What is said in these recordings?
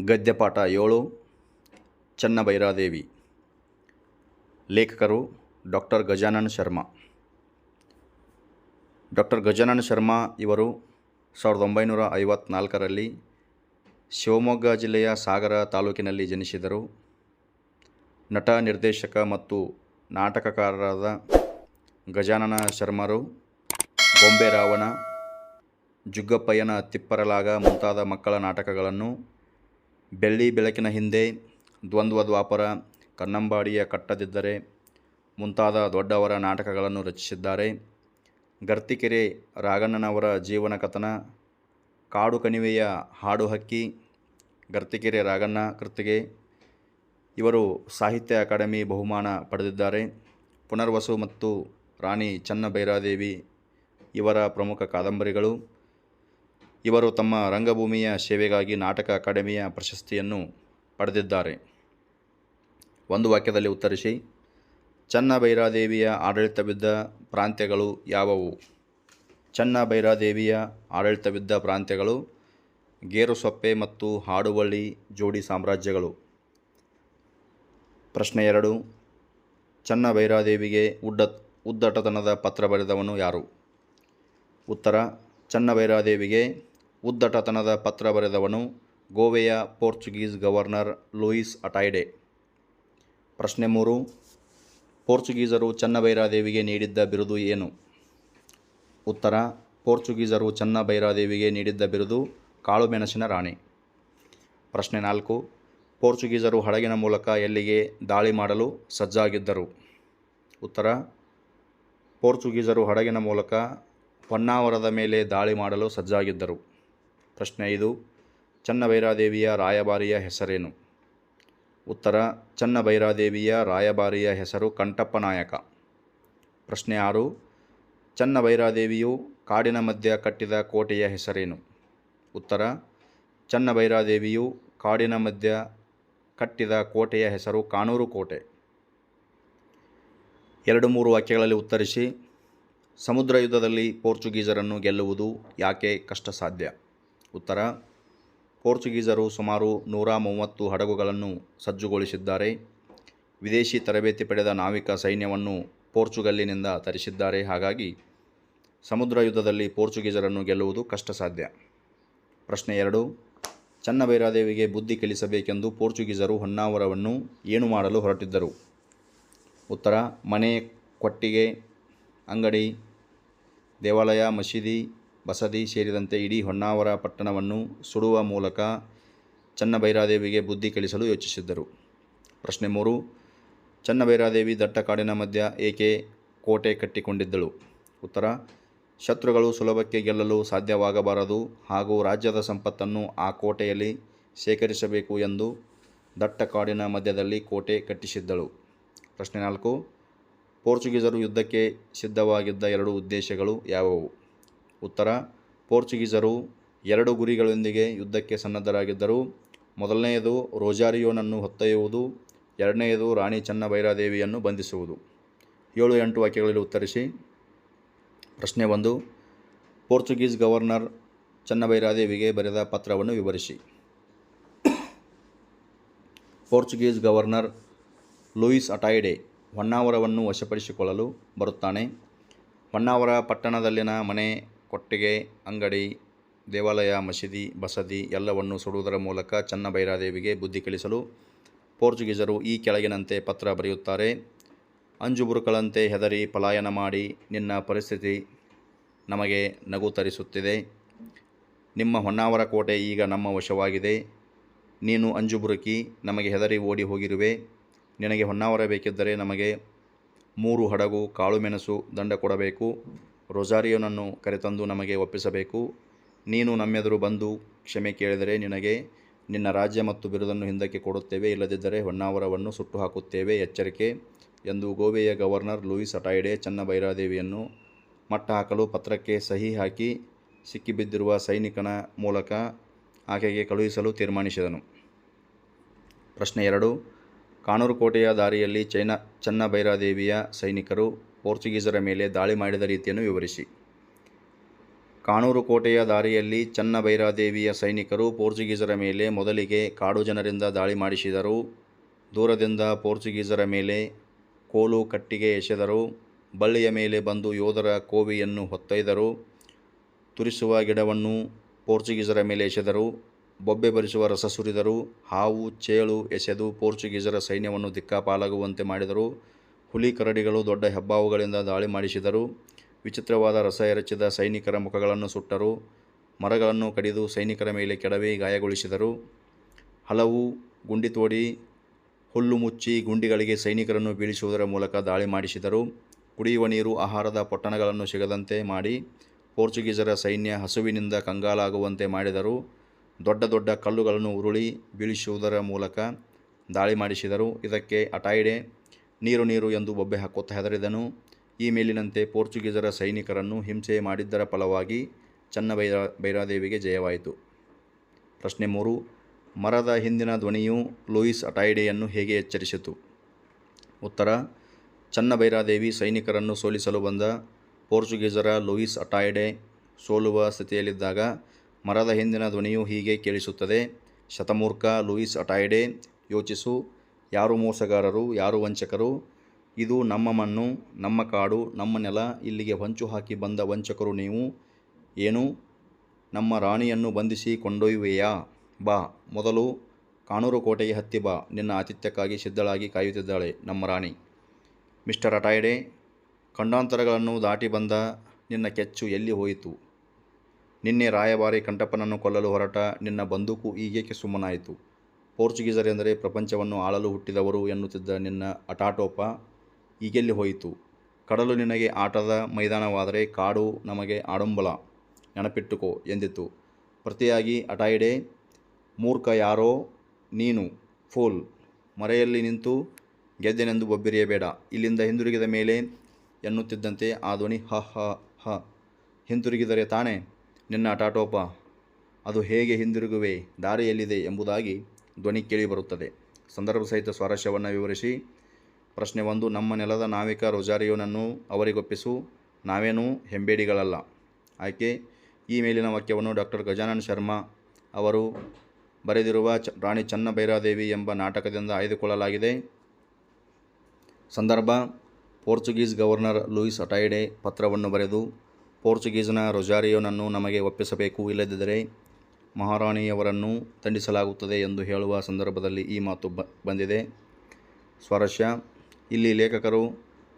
ಗದ್ಯಪಾಠ 7 ಚನ್ನಭೈರಾದೇವಿ. ಲೇಖಕರು doctor Gajanana Sharma. Doctor Gajanana Sharma ಇವರು 1954ರಲ್ಲಿ ಶಿವಮೊಗ್ಗ ಜಿಲ್ಲೆಯ ಸಾಗರ ತಾಲೂಕಿನಲ್ಲಿ ಜನಿಸಿದರು. ನಟ, ನಿರ್ದೇಶಕ ಮತ್ತು ನಾಟಕಕಾರರಾದ ಗಜಾನನ ಶರ್ಮರು ಗೊಂಬೆ ರಾವಣ, ಜುಗ್ಗಪ್ಪಯ್ಯನ ತಿಪ್ಪರಲಾಗ ಮುಂತಾದ ಮಕ್ಕಳ ನಾಟಕಗಳನ್ನು, ಬೆಳ್ಳಿ ಬೆಳಕಿನ ಹಿಂದೆ, ದ್ವಂದ್ವ ದ್ವಾಪರ, ಕನ್ನಂಬಾಡಿಯ ಕಟ್ಟದಿದ್ದರೆ ಮುಂತಾದ ದೊಡ್ಡವರ ನಾಟಕಗಳನ್ನು ರಚಿಸಿದ್ದಾರೆ. ಗರ್ತಿಕೆರೆ ರಾಘಣ್ಣನವರ ಜೀವನ ಕಥನ, ಕಾಡು ಕಣಿವೆಯ ಹಾಡು ಹಕ್ಕಿ, ಗರ್ತಿಕೆರೆ ರಾಘಣ್ಣ ಕೃತಿಗೆ ಇವರು ಸಾಹಿತ್ಯ ಅಕಾಡೆಮಿ ಬಹುಮಾನ ಪಡೆದಿದ್ದಾರೆ. ಪುನರ್ವಸು ಮತ್ತು ರಾಣಿ ಚನ್ನಭೈರಾದೇವಿ ಇವರ ಪ್ರಮುಖ ಕಾದಂಬರಿಗಳು. ಇವರು ತಮ್ಮ ರಂಗಭೂಮಿಯ ಸೇವೆಗಾಗಿ ನಾಟಕ ಅಕಾಡೆಮಿಯ ಪ್ರಶಸ್ತಿಯನ್ನು ಪಡೆದಿದ್ದಾರೆ. ಒಂದು ವಾಕ್ಯದಲ್ಲಿ ಉತ್ತರಿಸಿ. ಚನ್ನಭೈರಾದೇವಿಯ ಆಡಳಿತವಿದ್ದ ಪ್ರಾಂತ್ಯಗಳು ಯಾವುವು? ಚನ್ನಭೈರಾದೇವಿಯ ಆಡಳಿತವಿದ್ದ ಪ್ರಾಂತ್ಯಗಳು ಗೇರುಸೊಪ್ಪೆ ಮತ್ತು ಹಾಡುವಳ್ಳಿ ಜೋಡಿ ಸಾಮ್ರಾಜ್ಯಗಳು. ಪ್ರಶ್ನೆ 2. ಚನ್ನಭೈರಾದೇವಿಗೆ ಉದ್ದಟತನದ ಪತ್ರ ಬರೆದವನು ಯಾರು? ಉತ್ತರ: ಚನ್ನಭೈರಾದೇವಿಗೆ ಉದ್ದಟತನದ ಪತ್ರ ಬರೆದವನು ಗೋವೆಯ ಪೋರ್ಚುಗೀಸ್ ಗವರ್ನರ್ ಲೂಯಿಸ್ ಅಟೈಡೆ. ಪ್ರಶ್ನೆ 3. ಪೋರ್ಚುಗೀಸರು ಚನ್ನಭೈರಾದೇವಿಗೆ ನೀಡಿದ್ದ ಬಿರುದು ಏನು? ಉತ್ತರ: ಪೋರ್ಚುಗೀಸರು ಚನ್ನಭೈರಾದೇವಿಗೆ ನೀಡಿದ್ದ ಬಿರುದು ಕಾಳುಮೆಣಸಿನ ರಾಣಿ. ಪ್ರಶ್ನೆ 4. ಪೋರ್ಚುಗೀಸರು ಹಡಗಿನ ಮೂಲಕ ಎಲ್ಲಿಗೆ ದಾಳಿ ಮಾಡಲು ಸಜ್ಜಾಗಿದ್ದರು? ಉತ್ತರ: ಪೋರ್ಚುಗೀಸರು ಹಡಗಿನ ಮೂಲಕ ಹೊನ್ನಾವರದ ಮೇಲೆ ದಾಳಿ ಮಾಡಲು ಸಜ್ಜಾಗಿದ್ದರು. ಪ್ರಶ್ನೆ 5. ಚನ್ನಭೈರಾದೇವಿಯ ರಾಯಭಾರಿಯ ಹೆಸರೇನು? ಉತ್ತರ: ಚನ್ನಭೈರಾದೇವಿಯ ರಾಯಭಾರಿಯ ಹೆಸರು ಕಂಠಪ್ಪ ನಾಯಕ. ಪ್ರಶ್ನೆ 6. ಚನ್ನಭೈರಾದೇವಿಯು ಕಾಡಿನ ಮಧ್ಯ ಕಟ್ಟಿದ ಕೋಟೆಯ ಹೆಸರೇನು? ಉತ್ತರ: ಚನ್ನಭೈರಾದೇವಿಯು ಕಾಡಿನ ಮಧ್ಯ ಕಟ್ಟಿದ ಕೋಟೆಯ ಹೆಸರು ಕಾನೂರು ಕೋಟೆ. 2-3 ವಾಕ್ಯಗಳಲ್ಲಿ ಉತ್ತರಿಸಿ. ಸಮುದ್ರ ಯುದ್ಧದಲ್ಲಿ ಪೋರ್ಚುಗೀಸರನ್ನು ಗೆಲ್ಲುವುದು ಯಾಕೆ ಕಷ್ಟ ಸಾಧ್ಯ? ಉತ್ತರ: ಪೋರ್ಚುಗೀಸರು ಸುಮಾರು 130 ಹಡಗುಗಳನ್ನು ಸಜ್ಜುಗೊಳಿಸಿದ್ದಾರೆ. ವಿದೇಶಿ ತರಬೇತಿ ಪಡೆದ ನಾವಿಕ ಸೈನ್ಯವನ್ನು ಪೋರ್ಚುಗಲ್ಲಿನಿಂದ ತರಿಸಿದ್ದಾರೆ. ಹಾಗಾಗಿ ಸಮುದ್ರ ಯುದ್ಧದಲ್ಲಿ ಪೋರ್ಚುಗೀಸರನ್ನು ಗೆಲ್ಲುವುದು ಕಷ್ಟ ಸಾಧ್ಯ. ಪ್ರಶ್ನೆ 2. ಚನ್ನಭೈರಾದೇವಿಗೆ ಬುದ್ಧಿ ಕಲಿಸಬೇಕೆಂದು ಪೋರ್ಚುಗೀಸರು ಹೊನ್ನಾವರವನ್ನು ಏನು ಮಾಡಲು ಹೊರಟಿದ್ದರು? ಉತ್ತರ: ಮನೆ, ಕೊಟ್ಟಿಗೆ, ಅಂಗಡಿ, ದೇವಾಲಯ, ಮಸೀದಿ, ಬಸದಿ ಸೇರಿದಂತೆ ಇಡೀ ಹೊನ್ನಾವರ ಪಟ್ಟಣವನ್ನು ಸುಡುವ ಮೂಲಕ ಚನ್ನಭೈರಾದೇವಿಗೆ ಬುದ್ಧಿ ಕಲಿಸಲು ಯೋಚಿಸಿದ್ದರು. ಪ್ರಶ್ನೆ 3. ಚನ್ನಭೈರಾದೇವಿ ದಟ್ಟ ಕಾಡಿನ ಮಧ್ಯ ಏಕೆ ಕೋಟೆ ಕಟ್ಟಿಕೊಂಡಿದ್ದಳು? ಉತ್ತರ: ಶತ್ರುಗಳು ಸುಲಭಕ್ಕೆ ಗೆಲ್ಲಲು ಸಾಧ್ಯವಾಗಬಾರದು ಹಾಗೂ ರಾಜ್ಯದ ಸಂಪತ್ತನ್ನು ಆ ಕೋಟೆಯಲ್ಲಿ ಶೇಖರಿಸಬೇಕು ಎಂದು ದಟ್ಟ ಕಾಡಿನ ಮಧ್ಯದಲ್ಲಿ ಕೋಟೆ ಕಟ್ಟಿಸಿದ್ದಳು. ಪ್ರಶ್ನೆ 4. ಪೋರ್ಚುಗೀಸರು ಯುದ್ಧಕ್ಕೆ ಸಿದ್ಧವಾಗಿದ್ದ 2 ಉದ್ದೇಶಗಳು ಯಾವುವು? ಉತ್ತರ: ಪೋರ್ಚುಗೀಸರು 2 ಗುರಿಗಳೊಂದಿಗೆ ಯುದ್ಧಕ್ಕೆ ಸನ್ನದ್ಧರಾಗಿದ್ದರು. ಮೊದಲನೆಯದು ರೊಜಾರಿಯೋನನ್ನು ಹೊತ್ತೊಯ್ಯುವುದು, ಎರಡನೆಯದು ರಾಣಿ ಚನ್ನಭೈರಾದೇವಿಯನ್ನು ಬಂಧಿಸುವುದು. 7-8 ವಾಕ್ಯಗಳಲ್ಲಿ ಉತ್ತರಿಸಿ. ಪ್ರಶ್ನೆ 1. ಪೋರ್ಚುಗೀಸ್ ಗವರ್ನರ್ ಚನ್ನಭೈರಾದೇವಿಗೆ ಬರೆದ ಪತ್ರವನ್ನು ವಿವರಿಸಿ. ಪೋರ್ಚುಗೀಸ್ ಗವರ್ನರ್ ಲೂಯಿಸ್ ಅಟೈಡೆ ಹೊನ್ನಾವರವನ್ನು ವಶಪಡಿಸಿಕೊಳ್ಳಲು ಬರುತ್ತಾನೆ. ಹೊನ್ನಾವರ ಪಟ್ಟಣದಲ್ಲಿನ ಮನೆ, ಕೊಟ್ಟಿಗೆ, ಅಂಗಡಿ, ದೇವಾಲಯ, ಮಸೀದಿ, ಬಸದಿ ಎಲ್ಲವನ್ನು ಸುಡುವುದರ ಮೂಲಕ ಚನ್ನಭೈರಾದೇವಿಗೆ ಬುದ್ಧಿ ಕಲಿಸಲು ಪೋರ್ಚುಗೀಸರು ಈ ಕೆಳಗಿನಂತೆ ಪತ್ರ ಬರೆಯುತ್ತಾರೆ. ಅಂಜುಬುರುಕಳಂತೆ ಹೆದರಿ ಪಲಾಯನ ಮಾಡಿ ನಿನ್ನ ಪರಿಸ್ಥಿತಿ ನಮಗೆ ನಗು ತರಿಸುತ್ತಿದೆ. ನಿಮ್ಮ ಹೊನ್ನಾವರ ಕೋಟೆ ಈಗ ನಮ್ಮ ವಶವಾಗಿದೆ. ನೀನು ಅಂಜುಬುರುಕಿ ನಮಗೆ ಹೆದರಿ ಓಡಿ ಹೋಗಿರುವೆ. ನಿನಗೆ ಹೊನ್ನಾವರ ಬೇಕಿದ್ದರೆ ನಮಗೆ 3 ಹಡಗು ಕಾಳುಮೆಣಸು ದಂಡ ಕೊಡಬೇಕು. ರೊಜಾರಿಯೋನನ್ನು ಕರೆತಂದು ನಮಗೆ ಒಪ್ಪಿಸಬೇಕು. ನೀನು ನಮ್ಮೆದುರು ಬಂದು ಕ್ಷಮೆ ಕೇಳಿದರೆ ನಿನಗೆ ನಿನ್ನ ರಾಜ್ಯ ಮತ್ತು ಬಿರುದನ್ನು ಹಿಂದಕ್ಕೆ ಕೊಡುತ್ತೇವೆ. ಇಲ್ಲದಿದ್ದರೆ ಹೊನ್ನಾವರವನ್ನು ಸುಟ್ಟು ಹಾಕುತ್ತೇವೆ. ಎಚ್ಚರಿಕೆ ಎಂದು ಗೋವೆಯ ಗವರ್ನರ್ ಲೂಯಿಸ್ ಅಟೈಡೆ ಚನ್ನಭೈರಾದೇವಿಯನ್ನು ಮಟ್ಟ ಹಾಕಲು ಪತ್ರಕ್ಕೆ ಸಹಿ ಹಾಕಿ ಸಿಕ್ಕಿಬಿದ್ದಿರುವ ಸೈನಿಕನ ಮೂಲಕ ಆಕೆಗೆ ಕಳುಹಿಸಲು ತೀರ್ಮಾನಿಸಿದನು. ಪ್ರಶ್ನೆ 2. ಕಾನೂರು ಕೋಟೆಯ ದಾರಿಯಲ್ಲಿ ಚನ್ನಭೈರಾದೇವಿಯ ಸೈನಿಕರು ಪೋರ್ಚುಗೀಸರ ಮೇಲೆ ದಾಳಿ ಮಾಡಿದ ರೀತಿಯನ್ನು ವಿವರಿಸಿ. ಕಾನೂರು ಕೋಟೆಯ ದಾರಿಯಲ್ಲಿ ಚನ್ನಭೈರಾದೇವಿಯ ಸೈನಿಕರು ಪೋರ್ಚುಗೀಸರ ಮೇಲೆ ಮೊದಲಿಗೆ ಕಾಡು ಜನರಿಂದ ದಾಳಿ ಮಾಡಿಸಿದರು. ದೂರದಿಂದ ಪೋರ್ಚುಗೀಸರ ಮೇಲೆ ಕೋಲು ಕಟ್ಟಿಗೆ ಎಸೆದರು. ಬಳ್ಳಿಯ ಮೇಲೆ ಬಂದು ಯೋಧರ ಕೋವಿಯನ್ನು ಹೊತ್ತೊಯ್ದರು. ತುರಿಸುವ ಗಿಡವನ್ನು ಪೋರ್ಚುಗೀಸರ ಮೇಲೆ ಎಸೆದರು. ಬೊಬ್ಬೆ ಬರಿಸುವ ರಸ ಸುರಿದರು. ಹಾವು ಚೇಳು ಎಸೆದು ಪೋರ್ಚುಗೀಸರ ಸೈನ್ಯವನ್ನು ದಿಕ್ಕಾಪಾಲಾಗುವಂತೆ ಮಾಡಿದರು. ಹುಲಿ ಕರಡಿಗಳು ದೊಡ್ಡ ಹೆಬ್ಬಾವುಗಳಿಂದ ದಾಳಿ ಮಾಡಿಸಿದರು. ವಿಚಿತ್ರವಾದ ರಸ ಎರಚಿದ ಸೈನಿಕರ ಮುಖಗಳನ್ನು ಸುಟ್ಟರು. ಮರಗಳನ್ನು ಕಡಿದು ಸೈನಿಕರ ಮೇಲೆ ಕೆಡವಿ ಗಾಯಗೊಳಿಸಿದರು. ಹಲವು ಗುಂಡಿ ತೋಡಿ ಹುಲ್ಲು ಮುಚ್ಚಿ ಗುಂಡಿಗಳಿಗೆ ಸೈನಿಕರನ್ನು ಬೀಳಿಸುವುದರ ಮೂಲಕ ದಾಳಿ ಮಾಡಿಸಿದರು. ಕುಡಿಯುವ ನೀರು, ಆಹಾರದ ಪೊಟ್ಟಣಗಳನ್ನು ಸಿಗದಂತೆ ಮಾಡಿ ಪೋರ್ಚುಗೀಸರ ಸೈನ್ಯ ಹಸುವಿನಿಂದ ಕಂಗಾಲಾಗುವಂತೆ ಮಾಡಿದರು. ದೊಡ್ಡ ದೊಡ್ಡ ಕಲ್ಲುಗಳನ್ನು ಉರುಳಿ ಬೀಳಿಸುವುದರ ಮೂಲಕ ದಾಳಿ ಮಾಡಿಸಿದರು. ಇದಕ್ಕೆ ಅಟಾಯ್ಡೆ ನೀರು ನೀರು ಎಂದು ಬೊಬ್ಬೆ ಹಾಕುತ್ತಾ ಹೆದರಿದನು. ಈ ಮೇಲಿನಂತೆ ಪೋರ್ಚುಗೀಸರ ಸೈನಿಕರನ್ನು ಹಿಂಸೆ ಮಾಡಿದ್ದರ ಫಲವಾಗಿ ಚನ್ನಭೈರಾದೇವಿಗೆ ಜಯವಾಯಿತು. ಪ್ರಶ್ನೆ 3. ಮರದ ಹಿಂದಿನ ಧ್ವನಿಯು ಲೂಯಿಸ್ ಅಟಾಯ್ಡೆಯನ್ನು ಹೇಗೆ ಎಚ್ಚರಿಸಿತು? ಉತ್ತರ: ಚನ್ನಭೈರಾದೇವಿ ಸೈನಿಕರನ್ನು ಸೋಲಿಸಲು ಬಂದ ಪೋರ್ಚುಗೀಸರ ಲೂಯಿಸ್ ಅಟಾಯ್ಡೆ ಸೋಲುವ ಸ್ಥಿತಿಯಲ್ಲಿದ್ದಾಗ ಮರದ ಹಿಂದಿನ ಧ್ವನಿಯು ಹೀಗೆ ಕೇಳಿಸುತ್ತದೆ: ಶತಮೂರ್ಖ ಲೂಯಿಸ್ ಅಟಾಯ್ಡೆ, ಯೋಚಿಸು, ಯಾರು ಮೋಸಗಾರರು, ಯಾರು ವಂಚಕರು? ಇದು ನಮ್ಮ ಮಣ್ಣು, ನಮ್ಮ ಕಾಡು, ನಮ್ಮ ನೆಲ. ಇಲ್ಲಿಗೆ ಹೊಂಚು ಹಾಕಿ ಬಂದ ವಂಚಕರು ನೀವು. ಏನು, ನಮ್ಮ ರಾಣಿಯನ್ನು ಬಂಧಿಸಿ ಕೊಂಡೊಯ್ಯುವೆಯಾ? ಬಾ, ಮೊದಲು ಕಾನೂರು ಕೋಟೆಗೆ ಹತ್ತಿ ಬಾ. ನಿನ್ನ ಆತಿಥ್ಯಕ್ಕಾಗಿ ಸಿದ್ಧಳಾಗಿ ಕಾಯುತ್ತಿದ್ದಾಳೆ ನಮ್ಮ ರಾಣಿ. ಮಿಸ್ಟರ್ ಅಟಾಯ್ಡೆ, ಖಂಡಾಂತರಗಳನ್ನು ದಾಟಿ ಬಂದ ನಿನ್ನ ಕೆಚ್ಚು ಎಲ್ಲಿ ಹೋಯಿತು? ನಿನ್ನೆ ರಾಯಭಾರಿ ಕಂಟಪ್ಪನನ್ನು ಕೊಲ್ಲಲು ಹೊರಟ ನಿನ್ನ ಬಂದೂಕು ಈಗೇಕೆ ಸುಮ್ಮನಾಯಿತು? ಪೋರ್ಚುಗೀಸರೆಂದರೆ ಪ್ರಪಂಚವನ್ನು ಆಳಲು ಹುಟ್ಟಿದವರು ಎನ್ನುತ್ತಿದ್ದ ನಿನ್ನ ಅಟಾಟೋಪ ಈಗೆಲ್ಲಿ ಹೋಯಿತು? ಕಡಲು ನಿನಗೆ ಆಟದ ಮೈದಾನವಾದರೆ ಕಾಡು ನಮಗೆ ಆಡಂಬಲ, ನೆನಪಿಟ್ಟುಕೋ ಎಂದಿತು. ಪ್ರತಿಯಾಗಿ ಅಟಾಯ್ಡೆ, ಮೂರ್ಖ ಯಾರೋ ನೀನು, ಫೂಲ್. ಮರೆಯಲ್ಲಿ ನಿಂತು ಗೆದ್ದೆನೆಂದು ಬೊಬ್ಬಿರಿಯಬೇಡ. ಇಲ್ಲಿಂದ ಹಿಂದಿರುಗಿದ ಮೇಲೆ ಎನ್ನುತ್ತಿದ್ದಂತೆ ಆ ಧ್ವನಿ ಹ ಹ ಹ. ಹಿಂತಿರುಗಿದರೆ ತಾನೇ ನಿನ್ನ ಅಟಾಟೋಪ? ಅದು ಹೇಗೆ ಹಿಂದಿರುಗುವೆ? ದಾರಿಯಲ್ಲಿದೆ ಎಂಬುದಾಗಿ ಧ್ವನಿ ಕೇಳಿಬರುತ್ತದೆ. ಸಂದರ್ಭ ಸಹಿತ ಸ್ವಾರಸ್ಯವನ್ನು ವಿವರಿಸಿ. ಪ್ರಶ್ನೆ 1. ನಮ್ಮ ನೆಲದ ನಾವಿಕ ರೊಜಾರಿಯೋನನ್ನು ಅವರಿಗೊಪ್ಪಿಸು. ನಾವೇನೂ ಹೆಂಬೇಡಿಗಳಲ್ಲ. ಆಯ್ಕೆ: ಈ ಮೇಲಿನ ವಾಕ್ಯವನ್ನು ಡಾಕ್ಟರ್ ಗಜಾನನ್ ಶರ್ಮಾ ಅವರು ಬರೆದಿರುವ ರಾಣಿ ಚನ್ನಭೈರಾದೇವಿ ಎಂಬ ನಾಟಕದಿಂದ ಆಯ್ದುಕೊಳ್ಳಲಾಗಿದೆ. ಸಂದರ್ಭ: ಪೋರ್ಚುಗೀಸ್ ಗವರ್ನರ್ ಲೂಯಿಸ್ ಅಟಾಯ್ಡೆ ಪತ್ರವನ್ನು ಬರೆದು ಪೋರ್ಚುಗೀಸ್ನ ರೊಜಾರಿಯೋನನ್ನು ನಮಗೆ ಒಪ್ಪಿಸಬೇಕು, ಇಲ್ಲದಿದ್ದರೆ ಮಹಾರಾಣಿಯವರನ್ನು ದಂಡಿಸಲಾಗುತ್ತದೆ ಎಂದು ಹೇಳುವ ಸಂದರ್ಭದಲ್ಲಿ ಈ ಮಾತು ಬಂದಿದೆ. ಸ್ವಾರಸ್ಯ: ಇಲ್ಲಿ ಲೇಖಕರು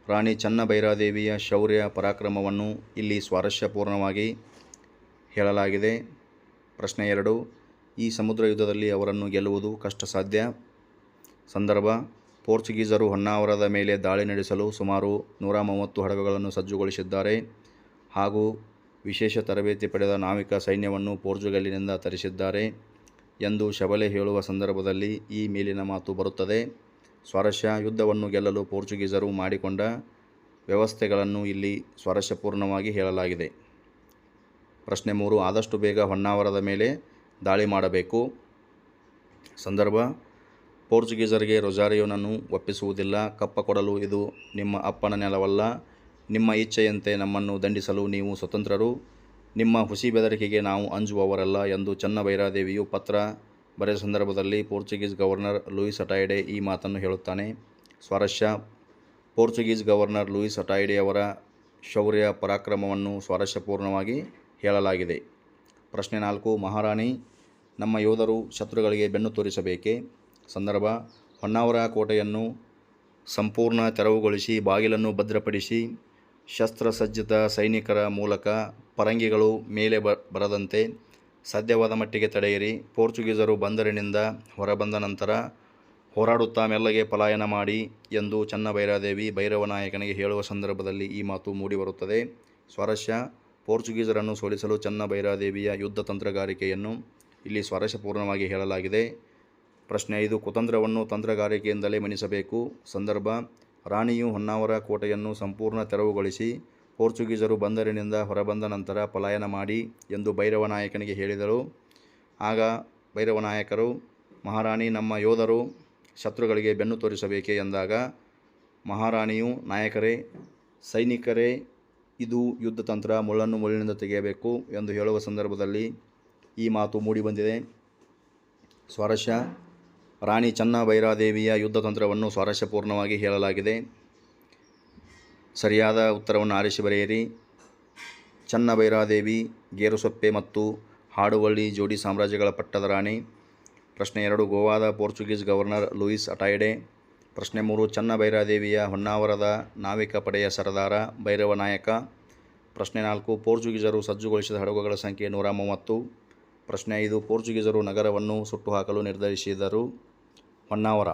ರಾಣಿ ಚನ್ನಭೈರಾದೇವಿಯ ಶೌರ್ಯ ಪರಾಕ್ರಮವನ್ನು ಇಲ್ಲಿ ಸ್ವಾರಸ್ಯಪೂರ್ಣವಾಗಿ ಹೇಳಲಾಗಿದೆ. ಪ್ರಶ್ನೆ 2. ಈ ಸಮುದ್ರ ಯುದ್ಧದಲ್ಲಿ ಅವರನ್ನು ಗೆಲ್ಲುವುದು ಕಷ್ಟ ಸಾಧ್ಯ. ಸಂದರ್ಭ: ಪೋರ್ಚುಗೀಸರು ಹೊನ್ನಾವರದ ಮೇಲೆ ದಾಳಿ ನಡೆಸಲು ಸುಮಾರು 130 ಹಡಗುಗಳನ್ನು ಸಜ್ಜುಗೊಳಿಸಿದ್ದಾರೆ ಹಾಗೂ ವಿಶೇಷ ತರಬೇತಿ ಪಡೆದ ನಾವಿಕ ಸೈನ್ಯವನ್ನು ಪೋರ್ಚುಗಲಿನಿಂದ ತರಿಸಿದ್ದಾರೆ ಎಂದು ಶಬಲೆ ಹೇಳುವ ಸಂದರ್ಭದಲ್ಲಿ ಈ ಮೇಲಿನ ಮಾತು ಬರುತ್ತದೆ. ಸ್ವಾರಸ್ಯ: ಯುದ್ಧವನ್ನು ಗೆಲ್ಲಲು ಪೋರ್ಚುಗೀಸರು ಮಾಡಿಕೊಂಡ ವ್ಯವಸ್ಥೆಗಳನ್ನು ಇಲ್ಲಿ ಸ್ವಾರಸ್ಯಪೂರ್ಣವಾಗಿ ಹೇಳಲಾಗಿದೆ. ಪ್ರಶ್ನೆ 3. ಆದಷ್ಟು ಬೇಗ ಹೊನ್ನಾವರದ ಮೇಲೆ ದಾಳಿ ಮಾಡಬೇಕು. ಸಂದರ್ಭ: ಪೋರ್ಚುಗೀಸರಿಗೆ ರೊಜಾರಿಯೋನನ್ನು ಒಪ್ಪಿಸುವುದಿಲ್ಲ. ಕಪ್ಪ ಕೊಡಲು ಇದು ನಿಮ್ಮ ಅಪ್ಪನ ನೆಲವಲ್ಲ. ನಿಮ್ಮ ಇಚ್ಛೆಯಂತೆ ನಮ್ಮನ್ನು ದಂಡಿಸಲು ನೀವು ಸ್ವತಂತ್ರರು. ನಿಮ್ಮ ಹುಸಿ ಬೆದರಿಕೆಗೆ ನಾವು ಅಂಜುವವರಲ್ಲ ಎಂದು ಚನ್ನಭೈರಾದೇವಿಯು ಪತ್ರ ಬರೆದ ಸಂದರ್ಭದಲ್ಲಿ ಪೋರ್ಚುಗೀಸ್ ಗವರ್ನರ್ ಲೂಯಿಸ್ ಅಟಾಯ್ಡೆ ಈ ಮಾತನ್ನು ಹೇಳುತ್ತಾನೆ. ಸ್ವಾರಸ್ಯ: ಪೋರ್ಚುಗೀಸ್ ಗವರ್ನರ್ ಲೂಯಿಸ್ ಅಟಾಯ್ಡೆಯವರ ಶೌರ್ಯ ಪರಾಕ್ರಮವನ್ನು ಸ್ವಾರಸ್ಯಪೂರ್ಣವಾಗಿ ಹೇಳಲಾಗಿದೆ. ಪ್ರಶ್ನೆ 4. ಮಹಾರಾಣಿ, ನಮ್ಮ ಯೋಧರು ಶತ್ರುಗಳಿಗೆ ಬೆನ್ನು ತೋರಿಸಬೇಕೇ? ಸಂದರ್ಭ: ಹೊನ್ನಾವರ ಕೋಟೆಯನ್ನು ಸಂಪೂರ್ಣ ತೆರವುಗೊಳಿಸಿ ಬಾಗಿಲನ್ನು ಭದ್ರಪಡಿಸಿ ಶಸ್ತ್ರಸಜ್ಜಿತ ಸೈನಿಕರ ಮೂಲಕ ಪರಂಗಿಗಳು ಮೇಲೆ ಬರದಂತೆ ಸಾಧ್ಯವಾದ ಮಟ್ಟಿಗೆ ತಡೆಯಿರಿ. ಪೋರ್ಚುಗೀಸರು ಬಂದರಿನಿಂದ ಹೊರಬಂದ ನಂತರ ಹೋರಾಡುತ್ತಾ ಮೆಲ್ಲಗೆ ಪಲಾಯನ ಮಾಡಿ ಎಂದು ಚನ್ನಭೈರಾದೇವಿ ಭೈರವನಾಯಕನಿಗೆ ಹೇಳುವ ಸಂದರ್ಭದಲ್ಲಿ ಈ ಮಾತು ಮೂಡಿಬರುತ್ತದೆ. ಸ್ವಾರಸ್ಯ: ಪೋರ್ಚುಗೀಸರನ್ನು ಸೋಲಿಸಲು ಚನ್ನಭೈರಾದೇವಿಯ ಯುದ್ಧ ತಂತ್ರಗಾರಿಕೆಯನ್ನು ಇಲ್ಲಿ ಸ್ವಾರಸ್ಯಪೂರ್ಣವಾಗಿ ಹೇಳಲಾಗಿದೆ. ಪ್ರಶ್ನೆ 5. ಕುತಂತ್ರವನ್ನು ತಂತ್ರಗಾರಿಕೆಯಿಂದಲೇ ಮಣಿಸಬೇಕು. ಸಂದರ್ಭ: ರಾಣಿಯು ಹೊನ್ನಾವರ ಕೋಟೆಯನ್ನು ಸಂಪೂರ್ಣ ತೆರವುಗೊಳಿಸಿ ಪೋರ್ಚುಗೀಸರು ಬಂದರಿನಿಂದ ಹೊರಬಂದ ನಂತರ ಪಲಾಯನ ಮಾಡಿ ಎಂದು ಭೈರವನಾಯಕನಿಗೆ ಹೇಳಿದಳು. ಆಗ ಭೈರವನಾಯಕರು, ಮಹಾರಾಣಿ, ನಮ್ಮ ಯೋಧರು ಶತ್ರುಗಳಿಗೆ ಬೆನ್ನು ತೋರಿಸಬೇಕೇ ಎಂದಾಗ ಮಹಾರಾಣಿಯು, ನಾಯಕರೇ, ಸೈನಿಕರೇ, ಇದು ಯುದ್ಧ ತಂತ್ರ, ಮುಳ್ಳನ್ನು ಮುಳ್ಳಿನಿಂದ ತೆಗೆಯಬೇಕು ಎಂದು ಹೇಳುವ ಸಂದರ್ಭದಲ್ಲಿ ಈ ಮಾತು ಮೂಡಿಬಂದಿದೆ. ಸ್ವಾರಸ್ಯ: ರಾಣಿ ಚೆನ್ನಭೈರಾದೇವಿಯ ಯುದ್ಧ ತಂತ್ರವನ್ನು ಸ್ವಾರಸ್ಯಪೂರ್ಣವಾಗಿ ಹೇಳಲಾಗಿದೆ. ಸರಿಯಾದ ಉತ್ತರವನ್ನು ಆರಿಸಿ ಬರೆಯಿರಿ. ಚೆನ್ನಭೈರಾದೇವಿ ಗೇರುಸೊಪ್ಪೆ ಮತ್ತು ಹಾಡುವಳ್ಳಿ ಜೋಡಿ ಸಾಮ್ರಾಜ್ಯಗಳ ಪಟ್ಟದ ರಾಣಿ. ಪ್ರಶ್ನೆ 2, ಗೋವಾದ ಪೋರ್ಚುಗೀಸ್ ಗವರ್ನರ್ ಲೂಯಿಸ್ ಅಟಾಯ್ಡೆ. ಪ್ರಶ್ನೆ 3, ಚೆನ್ನಭೈರಾದೇವಿಯ ಹೊನ್ನಾವರದ ನಾವಿಕ ಪಡೆಯ ಸರದಾರ ಭೈರವ ನಾಯಕ. ಪ್ರಶ್ನೆ 4, ಪೋರ್ಚುಗೀಸರು ಸಜ್ಜುಗೊಳಿಸಿದ ಹಡಗುಗಳ ಸಂಖ್ಯೆ 130. ಪ್ರಶ್ನೆ 5, ಪೋರ್ಚುಗೀಸರು ನಗರವನ್ನು ಸುಟ್ಟುಹಾಕಲು ನಿರ್ಧರಿಸಿದರು. ಹೊನ್ನಾವರ.